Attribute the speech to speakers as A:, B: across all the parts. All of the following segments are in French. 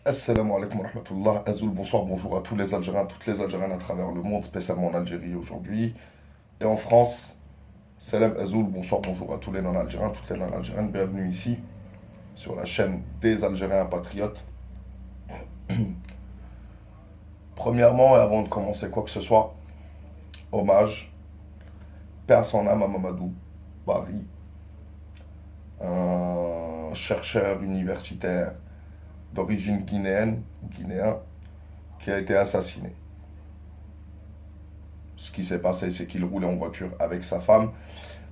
A: Assalamu alaikum wa rahmatullah. Azoul, bonsoir, bonjour à tous les Algériens, toutes les Algériennes à travers le monde, spécialement en Algérie aujourd'hui. Et en France, salam Azoul, bonsoir, bonjour à tous les non-Algériens, toutes les non-Algériennes. Bienvenue ici, sur la chaîne des Algériens patriotes. Premièrement, et avant de commencer quoi que ce soit, hommage, paix à son âme à Mamadou Bari, un chercheur universitaire d'origine guinéenne, guinéen, qui a été assassiné. Ce qui s'est passé, c'est qu'il roulait en voiture avec sa femme,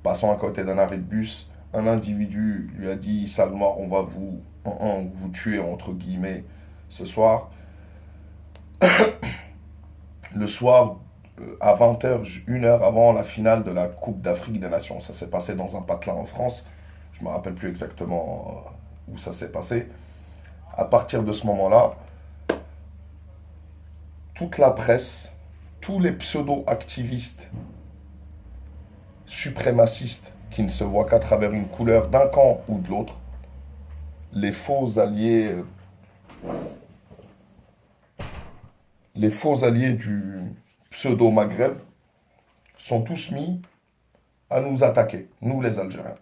A: passant à côté d'un arrêt de bus. Un individu lui a dit: sale mort, on va vous tuer, entre guillemets, ce soir. Le soir, à 20h, 1 heure avant la finale de la Coupe d'Afrique des Nations. Ça s'est passé dans un patelin en France. Je ne me rappelle plus exactement où ça s'est passé. À partir de ce moment-là, toute la presse, tous les pseudo-activistes suprémacistes qui ne se voient qu'à travers une couleur d'un camp ou de l'autre, les faux alliés du pseudo-Maghreb sont tous mis à nous attaquer, nous les Algériens.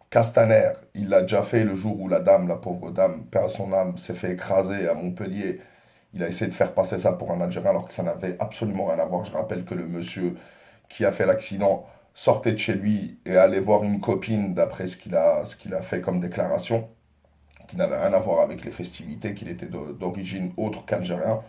A: Castaner, il l'a déjà fait le jour où la dame, la pauvre dame, perd son âme, s'est fait écraser à Montpellier. Il a essayé de faire passer ça pour un Algérien alors que ça n'avait absolument rien à voir. Je rappelle que le monsieur qui a fait l'accident sortait de chez lui et allait voir une copine d'après ce qu'il a fait comme déclaration, qui n'avait rien à voir avec les festivités, qu'il était d'origine autre qu'algérien.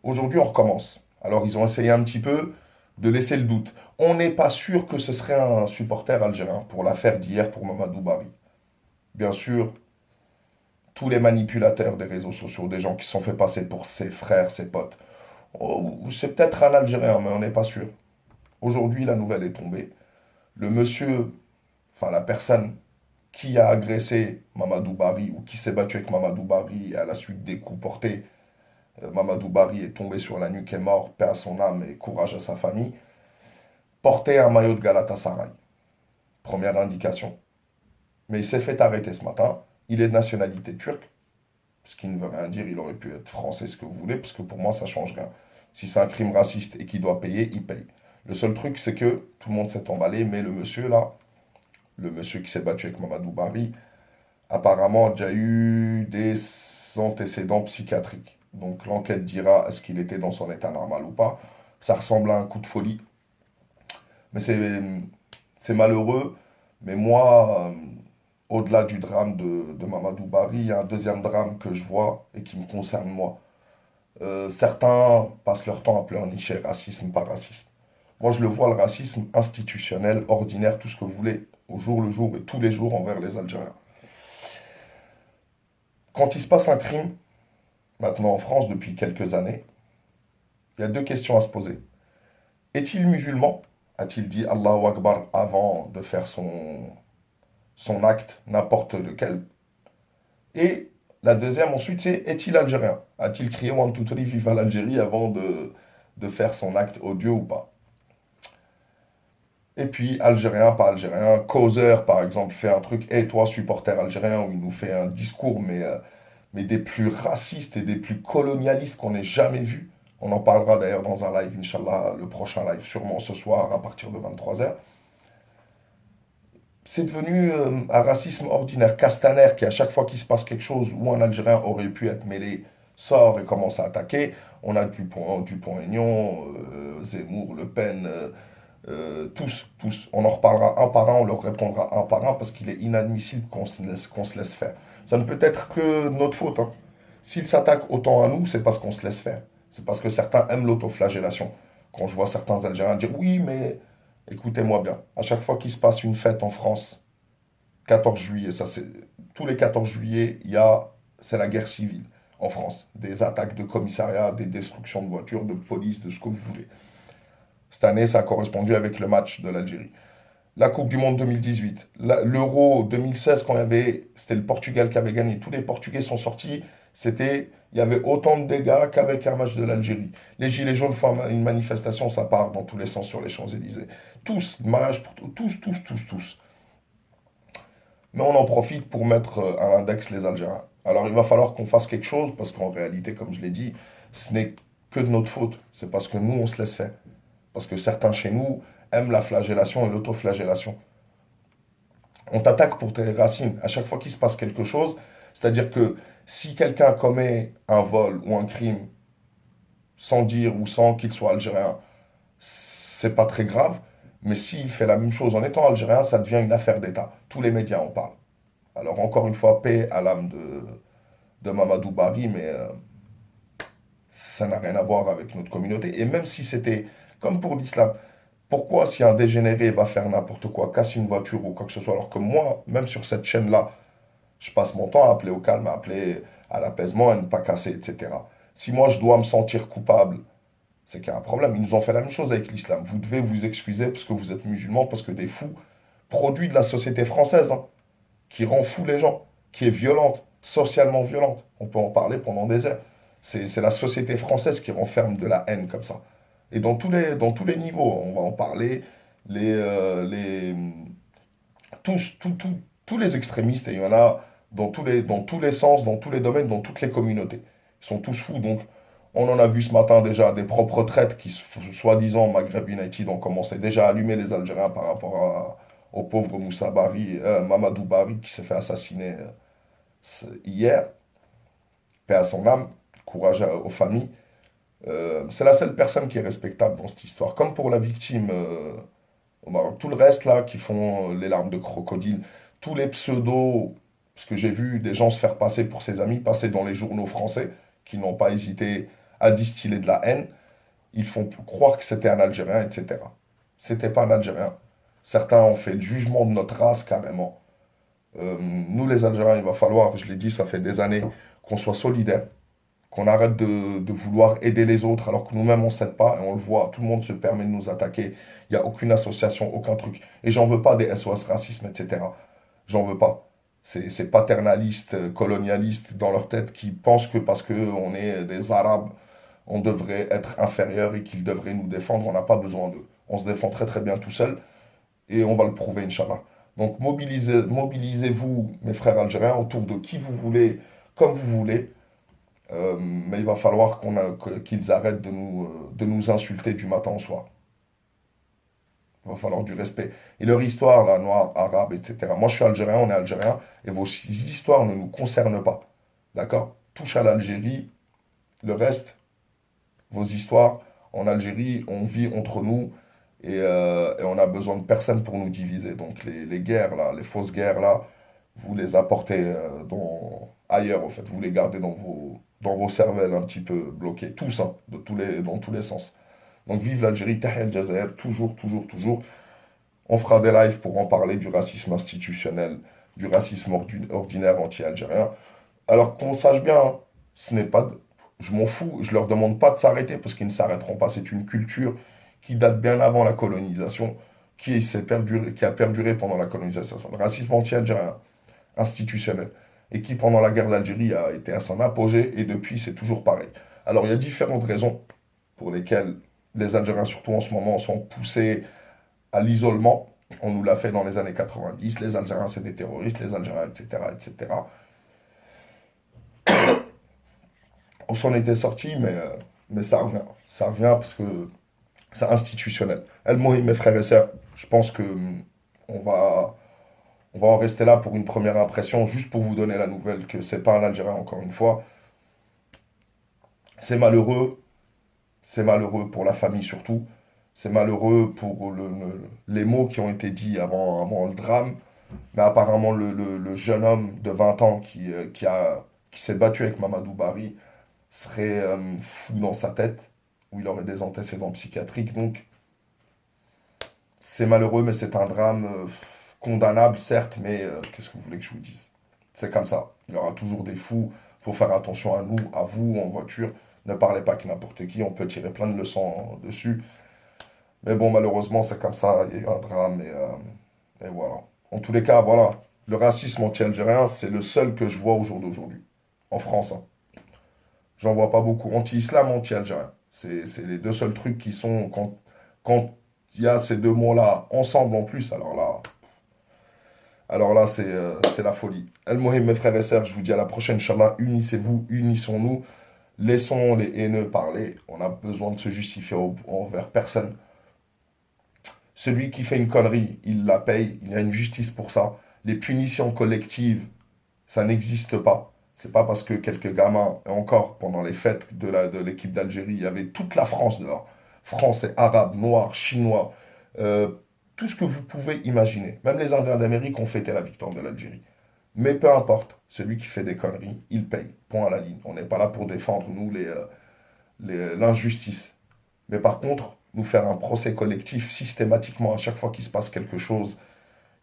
A: Aujourd'hui, on recommence. Alors, ils ont essayé un petit peu de laisser le doute. On n'est pas sûr que ce serait un supporter algérien pour l'affaire d'hier pour Mamadou Bari. Bien sûr, tous les manipulateurs des réseaux sociaux, des gens qui se sont fait passer pour ses frères, ses potes. Oh, c'est peut-être un Algérien, mais on n'est pas sûr. Aujourd'hui, la nouvelle est tombée. Le monsieur, enfin la personne qui a agressé Mamadou Bari ou qui s'est battu avec Mamadou Bari à la suite des coups portés, Mamadou Bari est tombé sur la nuque et mort, paix à son âme et courage à sa famille, portait un maillot de Galatasaray. Première indication. Mais il s'est fait arrêter ce matin. Il est de nationalité turque, ce qui ne veut rien dire. Il aurait pu être français, ce que vous voulez, parce que pour moi, ça ne change rien. Si c'est un crime raciste et qu'il doit payer, il paye. Le seul truc, c'est que tout le monde s'est emballé, mais le monsieur là, le monsieur qui s'est battu avec Mamadou Bari, apparemment a déjà eu des antécédents psychiatriques. Donc l'enquête dira est-ce qu'il était dans son état normal ou pas. Ça ressemble à un coup de folie. Mais c'est malheureux. Mais moi, au-delà du drame de Mamadou Bari, il y a un deuxième drame que je vois et qui me concerne moi. Certains passent leur temps à pleurnicher racisme par racisme. Moi, je le vois, le racisme institutionnel, ordinaire, tout ce que vous voulez, au jour le jour et tous les jours envers les Algériens. Quand il se passe un crime, maintenant en France depuis quelques années, il y a deux questions à se poser. Est-il musulman? A-t-il dit Allahu Akbar avant de faire son acte, n'importe lequel? Et la deuxième ensuite, c'est est-il algérien? A-t-il crié One, two, three, vive l'Algérie avant de faire son acte odieux ou pas? Et puis, algérien, pas algérien, causeur par exemple, fait un truc, et toi, supporter algérien, où il nous fait un discours, mais des plus racistes et des plus colonialistes qu'on ait jamais vus. On en parlera d'ailleurs dans un live, Inch'Allah, le prochain live, sûrement ce soir à partir de 23h. C'est devenu un racisme ordinaire. Castaner, qui à chaque fois qu'il se passe quelque chose où un Algérien aurait pu être mêlé, sort et commence à attaquer. On a Dupont-Aignan, Zemmour, Le Pen, tous. On en reparlera un par un, on leur répondra un par un parce qu'il est inadmissible qu'on se laisse faire. Ça ne peut être que notre faute, hein. S'ils s'attaquent autant à nous, c'est parce qu'on se laisse faire. C'est parce que certains aiment l'autoflagellation. Quand je vois certains Algériens dire oui, mais écoutez-moi bien, à chaque fois qu'il se passe une fête en France, 14 juillet, ça c'est tous les 14 juillet, c'est la guerre civile en France, des attaques de commissariat, des destructions de voitures, de police, de ce que vous voulez. Cette année, ça a correspondu avec le match de l'Algérie. La Coupe du Monde 2018, l'Euro 2016, c'était le Portugal qui avait gagné. Tous les Portugais sont sortis. Il y avait autant de dégâts qu'avec un match de l'Algérie. Les Gilets jaunes font une manifestation, ça part dans tous les sens sur les Champs-Élysées. Tous, mariage pour tous. mais on en profite pour mettre à l'index les Algériens. Alors il va falloir qu'on fasse quelque chose, parce qu'en réalité, comme je l'ai dit, ce n'est que de notre faute. C'est parce que nous, on se laisse faire. Parce que certains chez nous aiment la flagellation et l'autoflagellation. On t'attaque pour tes racines. À chaque fois qu'il se passe quelque chose, c'est-à-dire que si quelqu'un commet un vol ou un crime sans dire ou sans qu'il soit algérien, c'est pas très grave. Mais s'il fait la même chose en étant algérien, ça devient une affaire d'État. Tous les médias en parlent. Alors encore une fois, paix à l'âme de Mamadou Bari, mais ça n'a rien à voir avec notre communauté. Et même si c'était comme pour l'islam, pourquoi si un dégénéré va faire n'importe quoi, casse une voiture ou quoi que ce soit, alors que moi, même sur cette chaîne-là, je passe mon temps à appeler au calme, à appeler à l'apaisement, à ne pas casser, etc. Si moi je dois me sentir coupable, c'est qu'il y a un problème. Ils nous ont fait la même chose avec l'islam. Vous devez vous excuser parce que vous êtes musulmans, parce que des fous, produits de la société française, hein, qui rend fou les gens, qui est violente, socialement violente. On peut en parler pendant des heures. C'est la société française qui renferme de la haine comme ça. Et dans tous les niveaux, on va en parler, tous les extrémistes, et il y en a dans tous les sens, dans tous les domaines, dans toutes les communautés. Ils sont tous fous. Donc, on en a vu ce matin déjà des propres traites qui, soi-disant, Maghreb United, ont commencé déjà à allumer les Algériens par rapport au pauvre Moussa Bari, Mamadou Bari, qui s'est fait assassiner hier. Paix à son âme, courage aux familles. C'est la seule personne qui est respectable dans cette histoire. Comme pour la victime au Maroc. Tout le reste là, qui font les larmes de crocodile, tous les pseudos, parce que j'ai vu des gens se faire passer pour ses amis, passer dans les journaux français, qui n'ont pas hésité à distiller de la haine, ils font croire que c'était un Algérien, etc. C'était pas un Algérien. Certains ont fait le jugement de notre race carrément. Nous les Algériens, il va falloir, je l'ai dit, ça fait des années, qu'on soit solidaires, qu'on arrête de vouloir aider les autres alors que nous-mêmes on ne s'aide pas et on le voit, tout le monde se permet de nous attaquer, il n'y a aucune association, aucun truc. Et j'en veux pas des SOS racisme, etc. J'en veux pas. C'est paternalistes, colonialistes dans leur tête qui pensent que parce qu'on est des Arabes, on devrait être inférieur et qu'ils devraient nous défendre. On n'a pas besoin d'eux. On se défend très très bien tout seul et on va le prouver, Inch'Allah. Donc mobilisez-vous, mes frères algériens, autour de qui vous voulez, comme vous voulez. Mais il va falloir qu'ils arrêtent de nous insulter du matin au soir. Il va falloir du respect. Et leur histoire, la noire, arabe, etc. Moi, je suis algérien, on est algérien, et vos histoires ne nous concernent pas. D'accord? Touche à l'Algérie, le reste, vos histoires, en Algérie, on vit entre nous, et on a besoin de personne pour nous diviser. Donc les guerres, là, les fausses guerres, là, vous les apportez ailleurs, en fait. Vous les gardez dans vos cervelles un petit peu bloquées. Tous, hein, dans tous les sens. Donc vive l'Algérie, Tahia El Jazair, toujours, toujours, toujours. On fera des lives pour en parler du racisme institutionnel, du racisme ordinaire anti-algérien. Alors qu'on sache bien, hein, ce n'est pas, je m'en fous, je leur demande pas de s'arrêter parce qu'ils ne s'arrêteront pas. C'est une culture qui date bien avant la colonisation, qui a perduré pendant la colonisation. Le racisme anti-algérien, institutionnel, et qui pendant la guerre d'Algérie a été à son apogée, et depuis c'est toujours pareil. Alors il y a différentes raisons pour lesquelles les Algériens, surtout en ce moment, sont poussés à l'isolement. On nous l'a fait dans les années 90, les Algériens c'est des terroristes, les Algériens, etc., etc. On s'en était sorti, mais ça revient parce que c'est institutionnel. El Mohim, mes frères et sœurs, je pense que on va en rester là pour une première impression, juste pour vous donner la nouvelle que c'est pas un Algérien, encore une fois. C'est malheureux, c'est malheureux pour la famille surtout. C'est malheureux pour les mots qui ont été dits avant le drame. Mais apparemment, le jeune homme de 20 ans qui s'est battu avec Mamadou Bari serait fou dans sa tête, où il aurait des antécédents psychiatriques. Donc, c'est malheureux, mais c'est un drame condamnable, certes, mais qu'est-ce que vous voulez que je vous dise? C'est comme ça. Il y aura toujours des fous. Il faut faire attention à nous, à vous, en voiture. Ne parlez pas avec n'importe qui. On peut tirer plein de leçons dessus. Mais bon, malheureusement, c'est comme ça. Il y a eu un drame et voilà. En tous les cas, voilà. Le racisme anti-algérien, c'est le seul que je vois au jour d'aujourd'hui. En France, hein. J'en vois pas beaucoup. Anti-islam, anti-algérien. C'est les deux seuls trucs qui sont. Quand il y a ces deux mots-là ensemble en plus, alors là. Alors là, c'est la folie. El-Mohim, mes frères et sœurs, je vous dis à la prochaine, Inch'Allah, unissez-vous, unissons-nous, laissons les haineux parler. On a besoin de se justifier envers personne. Celui qui fait une connerie, il la paye, il y a une justice pour ça. Les punitions collectives, ça n'existe pas. C'est pas parce que quelques gamins, et encore pendant les fêtes de l'équipe d'Algérie, il y avait toute la France dehors. Français, Arabes, Noirs, Chinois, euh, tout ce que vous pouvez imaginer. Même les Indiens d'Amérique ont fêté la victoire de l'Algérie. Mais peu importe, celui qui fait des conneries, il paye. Point à la ligne. On n'est pas là pour défendre, nous, l'injustice. Mais par contre, nous faire un procès collectif systématiquement à chaque fois qu'il se passe quelque chose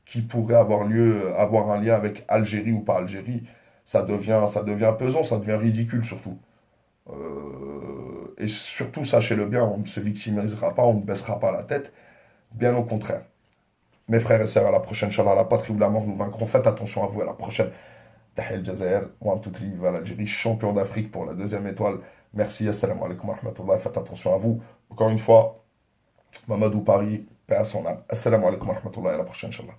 A: qui pourrait avoir lieu, avoir un lien avec Algérie ou pas Algérie, ça devient pesant, ça devient ridicule surtout. Et surtout, sachez-le bien, on ne se victimisera pas, on ne baissera pas la tête, bien au contraire. Mes frères et sœurs, à la prochaine, Inch'Allah, la patrie ou la mort, nous vaincrons. Faites attention à vous, à la prochaine. Tahel Jazair, one, two, three, viva l'Algérie, champion d'Afrique pour la deuxième étoile. Merci, assalamu alaikum wa rahmatullah, faites attention à vous. Encore une fois, Mamadou Paris, paix à son âme. Assalamu alaikum wa rahmatullah, à la prochaine, Inch'Allah.